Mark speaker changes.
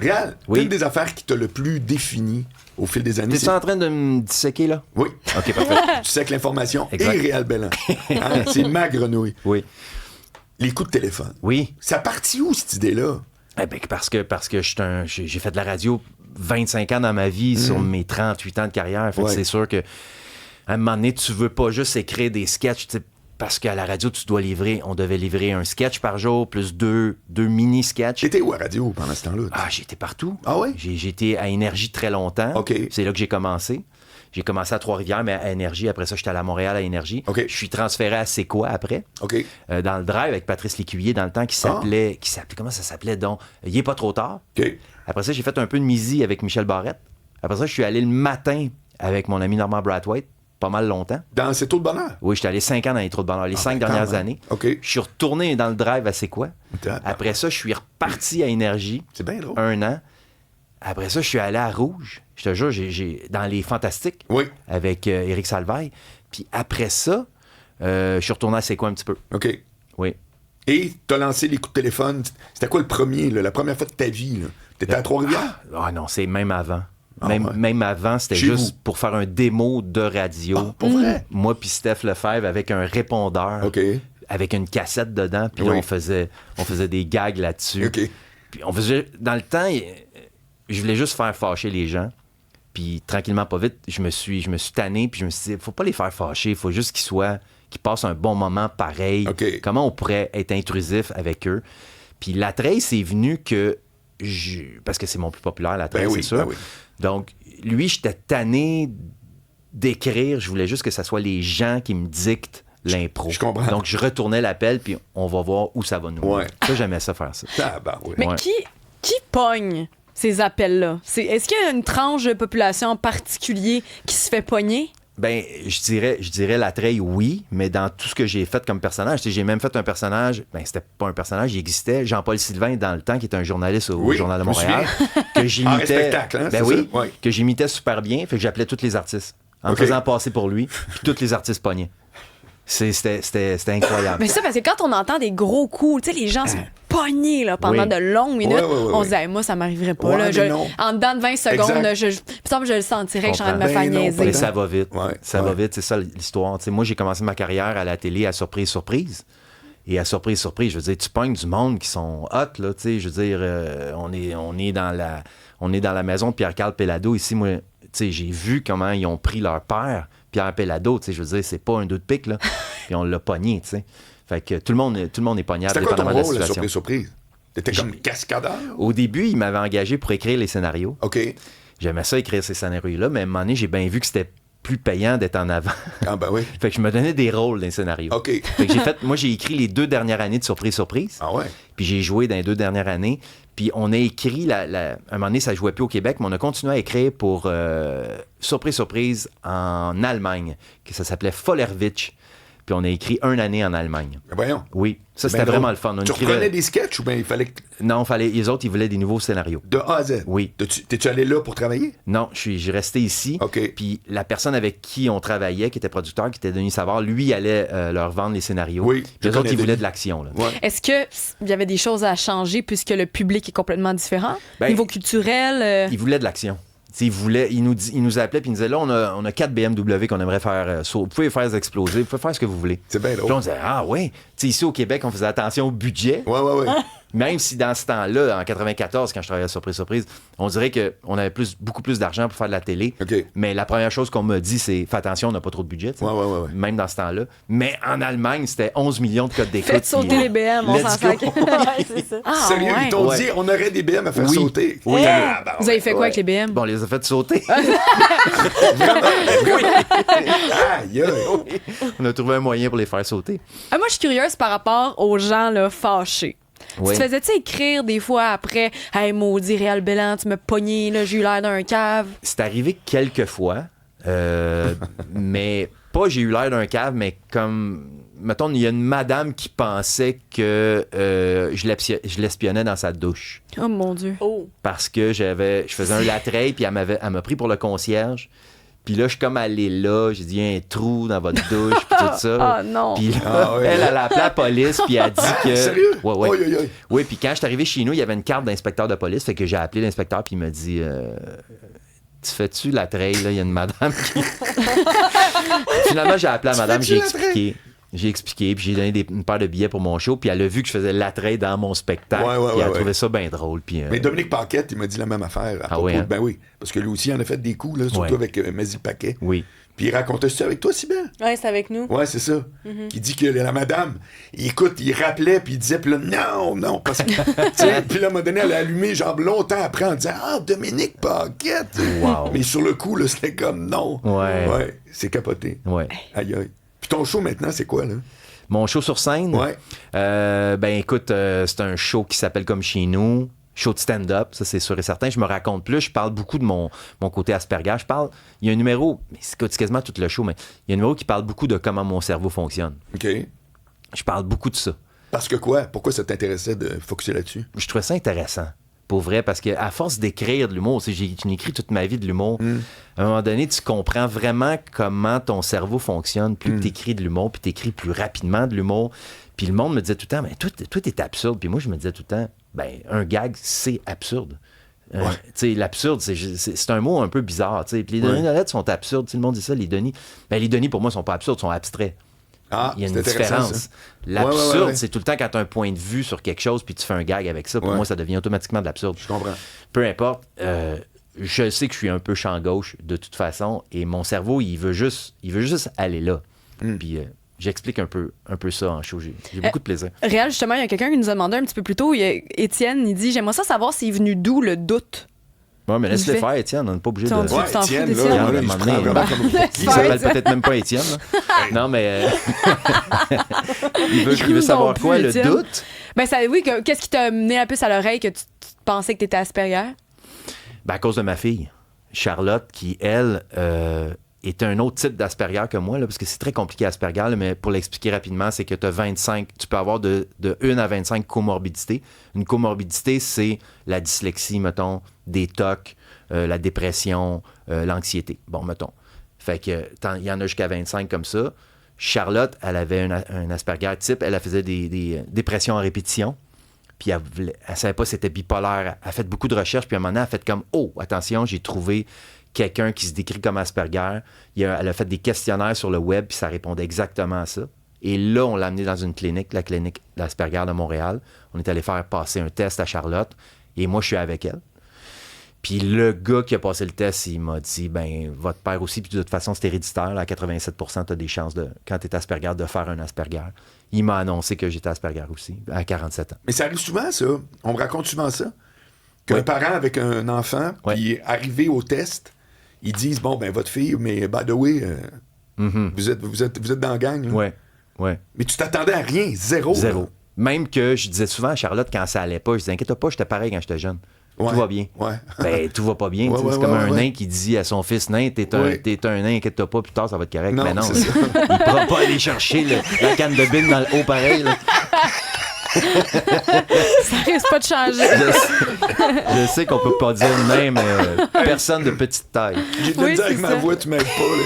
Speaker 1: Réal,
Speaker 2: Oui.
Speaker 1: une des affaires qui t'a le plus défini au fil des années,
Speaker 2: T'es-tu en train de me disséquer, là?
Speaker 1: Oui.
Speaker 2: OK, parfait.
Speaker 1: Tu sais que l'information
Speaker 2: Exact.
Speaker 1: et Réal Belland. Hein, c'est ma grenouille.
Speaker 2: Oui.
Speaker 1: Les coups de téléphone.
Speaker 2: Oui.
Speaker 1: Ça partit où, cette idée-là?
Speaker 2: Eh bien, parce que j'ai fait de la radio 25 ans dans ma vie sur mes 38 ans de carrière. Fait que c'est sûr que à un moment donné, tu veux pas juste écrire des sketchs, tu sais, parce qu'à la radio, on devait livrer un sketch par jour, plus deux mini-sketchs.
Speaker 1: T'étais où à radio pendant ce temps-là?
Speaker 2: Ah, j'ai été partout.
Speaker 1: Ah ouais?
Speaker 2: J'ai été à Énergie très longtemps.
Speaker 1: OK.
Speaker 2: C'est là que j'ai commencé. J'ai commencé à Trois-Rivières, mais à Énergie. Après ça, j'étais allé à Montréal à Énergie.
Speaker 1: OK.
Speaker 2: Je suis transféré à C'est quoi après?
Speaker 1: OK.
Speaker 2: Dans le drive avec Patrice Lécuyer dans le temps qui s'appelait... Comment ça s'appelait donc? Il est pas trop tard.
Speaker 1: OK.
Speaker 2: Après ça, j'ai fait un peu de Misi avec Michel Barrette. Après ça, je suis allé le matin avec mon ami Normand Brathwaite, pas mal longtemps.
Speaker 1: Dans C'est tout le bonheur?
Speaker 2: Oui, j'étais allé 5 ans dans les trous de bonheur, les 5 dernières années.
Speaker 1: OK.
Speaker 2: Je suis retourné dans le drive à C'est quoi? Après ça, je suis reparti à Énergie.
Speaker 1: C'est bien drôle.
Speaker 2: 1 an. Après ça, je suis allé à Rouge. Je te jure, j'ai dans Les Fantastiques
Speaker 1: Oui.
Speaker 2: avec Éric Salvaille. Puis après ça, je suis retourné à C'est quoi un petit peu.
Speaker 1: OK.
Speaker 2: Oui.
Speaker 1: Et t'as lancé les coups de téléphone. C'était quoi le premier, là, la première fois de ta vie? Là? T'étais à Trois-Rivières?
Speaker 2: Ah non, c'est même avant.
Speaker 1: Ouais.
Speaker 2: Même avant, c'était
Speaker 1: Chez
Speaker 2: juste
Speaker 1: vous.
Speaker 2: pour faire un démo de radio.
Speaker 1: Ah, pour vrai?
Speaker 2: Moi puis Steph Lefebvre avec un répondeur,
Speaker 1: OK.
Speaker 2: avec une cassette dedans, puis
Speaker 1: Oui.
Speaker 2: là, on faisait des gags là-dessus.
Speaker 1: OK.
Speaker 2: Puis on faisait... Dans le temps, je voulais juste faire fâcher les gens. Puis tranquillement, pas vite, je me suis tanné, puis je me suis dit, faut pas les faire fâcher, il faut juste qu'ils passent un bon moment pareil.
Speaker 1: OK.
Speaker 2: Comment on pourrait être intrusif avec eux? Puis la Trace c'est venu que... Parce que c'est mon plus populaire, la Trace,
Speaker 1: Ben oui,
Speaker 2: c'est sûr.
Speaker 1: ben oui.
Speaker 2: Donc, lui, j'étais tanné d'écrire. Je voulais juste que ce soit les gens qui me dictent l'impro.
Speaker 1: Je comprends.
Speaker 2: Donc, je retournais l'appel, puis on va voir où ça va nous.
Speaker 1: Ouais.
Speaker 2: Ça, j'aimais ça faire ça.
Speaker 1: Ah, ben oui.
Speaker 3: Mais
Speaker 2: Ouais.
Speaker 3: qui pogne ces appels-là? Est-ce qu'il y a une tranche de population en particulier qui se fait pogner?
Speaker 2: Ben, je dirais la treille, oui, mais dans tout ce que j'ai fait comme personnage, tu sais, j'ai même fait un personnage, ben, c'était pas un personnage, il existait, Jean-Paul Sylvain, dans le temps, qui était un journaliste au
Speaker 1: Oui,
Speaker 2: Journal de
Speaker 1: je me
Speaker 2: Montréal, que j'imitais.
Speaker 1: spectacle, hein,
Speaker 2: ben
Speaker 1: c'est
Speaker 2: oui,
Speaker 1: ça? Ouais.
Speaker 2: que j'imitais super bien, fait que j'appelais tous les artistes, en
Speaker 1: OK.
Speaker 2: me faisant passer pour lui, puis tous les artistes pognaient. C'était incroyable.
Speaker 3: Mais ça, parce que quand on entend des gros coups, tu sais, les gens sont pognés là, pendant
Speaker 2: Oui.
Speaker 3: de longues minutes,
Speaker 1: Ouais, ouais, ouais,
Speaker 3: on
Speaker 1: ouais.
Speaker 3: se dit, hey, moi, ça m'arriverait pas.
Speaker 1: Ouais,
Speaker 3: là,
Speaker 1: mais non.
Speaker 3: en dedans de 20 secondes,
Speaker 1: Exact.
Speaker 3: il me semble que je le sentirais que je suis en train de me
Speaker 1: Ben
Speaker 3: faire
Speaker 1: non,
Speaker 3: niaiser.
Speaker 1: pas
Speaker 2: Mais
Speaker 1: tant.
Speaker 2: ça va vite.
Speaker 1: Ouais,
Speaker 2: Ça
Speaker 1: ouais.
Speaker 2: va vite, c'est ça l'histoire. Tu sais, moi, j'ai commencé ma carrière à la télé à Surprise, Surprise. Et à Surprise, Surprise, je veux dire, tu pognes du monde qui sont hot, là, tu sais, je veux dire, on est dans la maison de Pierre-Carl Pellado. Ici, moi, tu sais, j'ai vu comment ils ont pris leur père, Pierre Pellado, tu sais, je veux dire, c'est pas un deux de pique, là. Puis on l'a pogné, tu sais. Fait que tout le monde est pognable,
Speaker 1: C'était quoi ton
Speaker 2: dépendamment de la
Speaker 1: rôle, la
Speaker 2: situation.
Speaker 1: surprise? T'étais comme cascadeur?
Speaker 2: Au début, il m'avait engagé pour écrire les scénarios.
Speaker 1: OK.
Speaker 2: J'aimais ça, écrire ces scénarios-là, mais à un moment donné, j'ai bien vu que c'était plus payant d'être en avant.
Speaker 1: Ah, ben oui.
Speaker 2: Fait que je me donnais des rôles dans les scénarios.
Speaker 1: OK.
Speaker 2: Fait que moi, j'ai écrit les 2 dernières années de Surprise, Surprise.
Speaker 1: Ah ouais?
Speaker 2: Puis j'ai joué dans les 2 dernières années. Puis on a écrit, à un moment donné, ça jouait plus au Québec, mais on a continué à écrire pour Surprise, Surprise en Allemagne, que ça s'appelait Follerwitch. Puis on a écrit 1 année en Allemagne.
Speaker 1: Ben voyons.
Speaker 2: Oui, ça
Speaker 1: Ben
Speaker 2: c'était
Speaker 1: drôle.
Speaker 2: vraiment le fun. On
Speaker 1: Tu
Speaker 2: écrivait-
Speaker 1: reprenais des sketchs ou bien il fallait que...
Speaker 2: Non, les autres, ils voulaient des nouveaux scénarios.
Speaker 1: De A à Z?
Speaker 2: Oui.
Speaker 1: T'es-tu allé là pour travailler?
Speaker 2: Non, j'ai resté ici.
Speaker 1: OK.
Speaker 2: Puis la personne avec qui on travaillait, qui était producteur, qui était Denis Savard, lui allait leur vendre les scénarios.
Speaker 1: Oui,
Speaker 2: Puis
Speaker 1: je
Speaker 2: les autres,
Speaker 1: connais
Speaker 2: ils voulaient
Speaker 1: Denis.
Speaker 2: de l'action. Là.
Speaker 1: Ouais.
Speaker 3: Est-ce qu'il y avait des choses à changer puisque le public est complètement différent?
Speaker 2: Ben,
Speaker 3: Niveau culturel?
Speaker 2: Ils voulaient de l'action. T'sais, ils nous appelaient puis ils nous disaient là, on a 4 BMW qu'on aimerait faire sauter. Vous pouvez les faire exploser, vous pouvez faire ce que vous voulez.
Speaker 1: C'est bien
Speaker 2: Puis
Speaker 1: drôle.
Speaker 2: là, on disait ah ouais. T'sais, ici au Québec, on faisait attention au budget.
Speaker 1: Ouais, ouais, ouais.
Speaker 2: Même si dans ce temps-là, en 94, quand je travaillais à Surprise Surprise, on dirait qu'on avait beaucoup plus d'argent pour faire de la télé.
Speaker 1: OK.
Speaker 2: Mais la première chose qu'on m'a dit, c'est fais attention, on n'a pas trop de budget. t'sais.
Speaker 1: Ouais, ouais, ouais, ouais.
Speaker 2: Même dans ce temps-là. Mais en Allemagne, c'était 11 millions de codes d'écoute.
Speaker 3: Faites sauter
Speaker 2: puis,
Speaker 3: les BM, on
Speaker 2: let's
Speaker 3: s'en
Speaker 2: go.
Speaker 3: sac. Ouais, c'est ça. Ah,
Speaker 1: Sérieux,
Speaker 3: ouais.
Speaker 1: ils t'ont
Speaker 2: Ouais.
Speaker 1: dit on aurait des BM à faire
Speaker 2: Oui.
Speaker 1: sauter.
Speaker 2: Oui.
Speaker 1: Ah, ben
Speaker 3: Vous
Speaker 1: ouais.
Speaker 3: avez fait quoi avec les BM?
Speaker 2: Bon, on les a fait sauter.
Speaker 1: Aïe, aïe.
Speaker 2: On a trouvé un moyen pour les faire sauter.
Speaker 3: Moi, je suis curieuse par rapport aux gens là, fâchés.
Speaker 2: Oui.
Speaker 3: Tu te faisais-tu écrire des fois après « Hey, maudit Réal Belland, tu m'as pogné, là, j'ai eu l'air d'un cave.
Speaker 2: C'est arrivé quelques fois, mais pas j'ai eu l'air d'un cave, mais comme, mettons, il y a une madame qui pensait que je l'espionnais dans sa douche. »
Speaker 3: Oh mon Dieu.
Speaker 4: Oh.
Speaker 2: Parce que je faisais un latreille, puis elle m'a pris pour le concierge. Puis là, je suis comme allé là, j'ai dit, il y a un trou dans votre douche, puis tout ça.
Speaker 3: Ah non.
Speaker 2: Puis là, elle a appelé la police, puis elle a dit que...
Speaker 1: Sérieux?
Speaker 2: Ouais.
Speaker 1: Oi, oi, oi.
Speaker 2: Oui, puis quand je suis arrivé chez nous, il y avait une carte d'inspecteur de police, fait que j'ai appelé l'inspecteur, puis il m'a dit... tu fais-tu la trail, là? Il y a une madame qui... Finalement, j'ai appelé la madame, j'ai expliqué. J'ai expliqué, puis j'ai donné une paire de billets pour mon show, puis elle a vu que je faisais la trail dans mon spectacle, puis elle a trouvé ça bien drôle. Puis,
Speaker 1: Mais Dominique Paquette, il m'a dit la même affaire. À propos,
Speaker 2: hein?
Speaker 1: Ben oui, parce que lui aussi, il en a fait des coups, là, surtout avec Mazie Paquet.
Speaker 2: Oui.
Speaker 1: Puis il racontait ça avec toi, Sybelle?
Speaker 4: Ouais, c'est avec nous.
Speaker 1: Ouais, c'est ça. Qui dit que la madame, écoute, il rappelait, puis il disait, puis là, non, parce que, tu sais, puis là, à un moment donné, elle a allumé, genre, longtemps après, en disant, Dominique Paquette!
Speaker 2: Wow.
Speaker 1: Mais sur le coup, là, c'était comme, non.
Speaker 2: Ouais.
Speaker 1: C'est capoté.
Speaker 2: Ouais.
Speaker 1: Aïe, aïe. Puis ton show, maintenant, c'est quoi, là?
Speaker 2: Mon show sur scène?
Speaker 1: Ouais.
Speaker 2: Ben écoute, c'est un show qui s'appelle Comme chez nous. Show de stand-up, ça c'est sûr et certain. Je me raconte plus, je parle beaucoup de mon côté Asperger. Il y a un numéro, mais c'est quasiment tout le show, mais il y a un numéro qui parle beaucoup de comment mon cerveau fonctionne.
Speaker 1: OK.
Speaker 2: Je parle beaucoup de ça.
Speaker 1: Parce que quoi? Pourquoi ça t'intéressait de focusser là-dessus?
Speaker 2: Je trouvais ça intéressant, pour vrai, parce qu'à force d'écrire de l'humour, j'ai écrit toute ma vie de l'humour, à un moment donné, tu comprends vraiment comment ton cerveau fonctionne, plus tu écris de l'humour, puis tu écris plus rapidement de l'humour. Puis le monde me disait tout le temps, mais tout est absurde. Puis moi, je me disais tout le temps, ben un gag, c'est absurde. Tu sais, l'absurde, c'est un mot un peu bizarre. Puis les Denis sont absurdes. Le monde dit ça, les Denis. Ben, les Denis, pour moi, sont pas absurdes, sont abstraits. Il y a une différence.
Speaker 1: Ça.
Speaker 2: L'absurde, c'est tout le temps quand tu as un point de vue sur quelque chose puis tu fais un gag avec ça. Pour moi, ça devient automatiquement de l'absurde.
Speaker 1: Je comprends.
Speaker 2: Peu importe. Je sais que je suis un peu champ gauche de toute façon et mon cerveau, il veut juste aller là. Puis j'explique un peu ça en show. J'ai beaucoup de plaisir.
Speaker 3: Réal, justement, il y a quelqu'un qui nous a demandé un petit peu plus tôt, Étienne, il dit « J'aimerais ça savoir s'il est venu d'où le doute. »
Speaker 2: Ouais, mais laisse-le faire, Étienne. On n'est pas obligé de...
Speaker 1: Ouais,
Speaker 3: t'en fous
Speaker 1: Étienne,
Speaker 3: d'Étienne?
Speaker 1: là, il se prend vraiment comme...
Speaker 2: Il s'appelle peut-être même pas Étienne. Non, mais... il veut savoir quoi, le doute?
Speaker 3: Ben oui, qu'est-ce qui t'a mené la puce à l'oreille que tu pensais que t'étais Asperger?
Speaker 2: Ben, à cause de ma fille, Charlotte, qui, elle, est un autre type d'Asperger que moi, là, parce que c'est très compliqué Asperger, là, mais pour l'expliquer rapidement, c'est que tu peux avoir de 1 à 25 comorbidités. Une comorbidité, c'est la dyslexie, mettons, des TOC, la dépression, l'anxiété. Bon, mettons. Fait que il y en a jusqu'à 25 comme ça. Charlotte, elle avait un Asperger type, elle faisait des dépressions en répétition. Puis elle savait pas si c'était bipolaire. Elle a fait beaucoup de recherches, puis à un moment donné, elle a fait comme « Oh, attention, j'ai trouvé quelqu'un qui se décrit comme Asperger. » Elle a fait des questionnaires sur le web, puis ça répondait exactement à ça. Et là, on l'a amené dans une clinique, la clinique d'Asperger de Montréal. On est allé faire passer un test à Charlotte, et moi, je suis avec elle. Puis le gars qui a passé le test, il m'a dit, ben votre père aussi, puis de toute façon, c'est héréditaire. Là, à 87%, tu as des chances, quand tu es Asperger, de faire un Asperger. Il m'a annoncé que j'étais Asperger aussi, à 47 ans.
Speaker 1: Mais ça arrive souvent, ça. On me raconte souvent ça. Qu'un parent avec un enfant, puis arrivé au test, ils disent, bon, ben votre fille, mais by the way, vous êtes dans la gang. Là.
Speaker 2: Ouais.
Speaker 1: Mais tu t'attendais à rien, zéro.
Speaker 2: Zéro.
Speaker 1: Là.
Speaker 2: Même que je disais souvent à Charlotte, quand ça allait pas, je disais, inquiète pas, j'étais pareil quand j'étais jeune. Tout va bien.
Speaker 1: Ouais.
Speaker 2: Ben, tout va pas bien. C'est comme un nain qui dit à son fils, nain, t'es un nain, inquiète-toi pas, plus tard, ça va être correct. Mais non,
Speaker 1: c'est ça.
Speaker 2: Il pourra pas aller chercher la canne de bine dans le haut pareil. Là.
Speaker 3: Ça risque pas de changer.
Speaker 2: Je sais qu'on peut pas dire nain, mais personne de petite taille.
Speaker 1: J'ai de le dire avec ma voix, tu m'aides pas. Là.